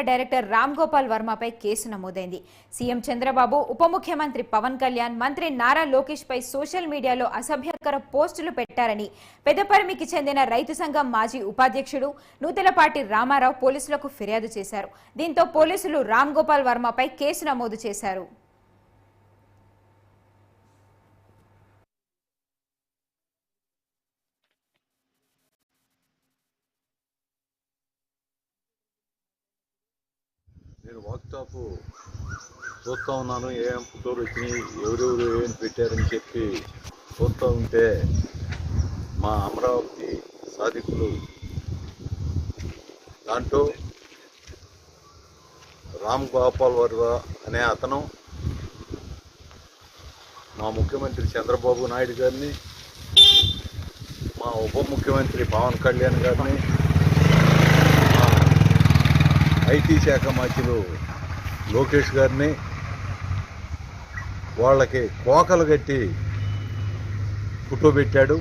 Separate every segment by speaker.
Speaker 1: Director Ram Gopal వర్మపై case నమోదైంది. CM Chandrababu, ఉప ముఖ్యమంత్రి పవన్ కళ్యాణ్, మంత్రి నారా లోకేష్ పై సోషల్ మీడియాలో అసభ్యకర పోస్టులు పెట్టారని పెదపరిమికి చెందిన రైతు సంఘం మాజీ ఉపాధ్యక్షుడు నూతెలపాటి రామారావు పోలీసులకు ఫిర్యాదు చేశారు. దీంతో పోలీసులు రామ్ గోపాల్ వర్మపై కేసు నమోదు చేశారు.
Speaker 2: నేను వాట్సాప్ చూస్తూ ఉన్నాను. ఏం ఫోటోలు వచ్చినాయి, ఎవరెవరు ఏం పెట్టారని చెప్పి చూస్తూ ఉంటే మా అమరావతి సాధికులు దాంట్లో రామ్ గోపాల్ వర్మ అనే అతను మా ముఖ్యమంత్రి చంద్రబాబు నాయుడు గారిని, మా ఉప ముఖ్యమంత్రి పవన్ కళ్యాణ్ గారిని, ఐటీ శాఖ మంత్రులు లోకేష్ గారిని వాళ్ళకి కోకలు కట్టి ఫోటో పెట్టాడు.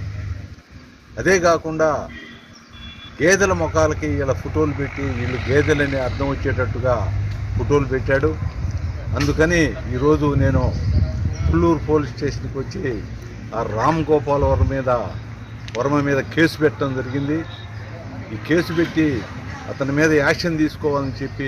Speaker 2: అదే కాకుండా గేదెల ముఖాలకి వీళ్ళ ఫోటోలు పెట్టి వీళ్ళు గేదెలని అర్థం వచ్చేటట్టుగా ఫోటోలు పెట్టాడు. అందుకని ఈరోజు నేను పుల్లూరు పోలీస్ స్టేషన్కి వచ్చి ఆ రామ్ గోపాల్ వర్మ మీద కేసు పెట్టడం జరిగింది. ఈ కేసు పెట్టి అతని మీద యాక్షన్ తీసుకోవాలని చెప్పి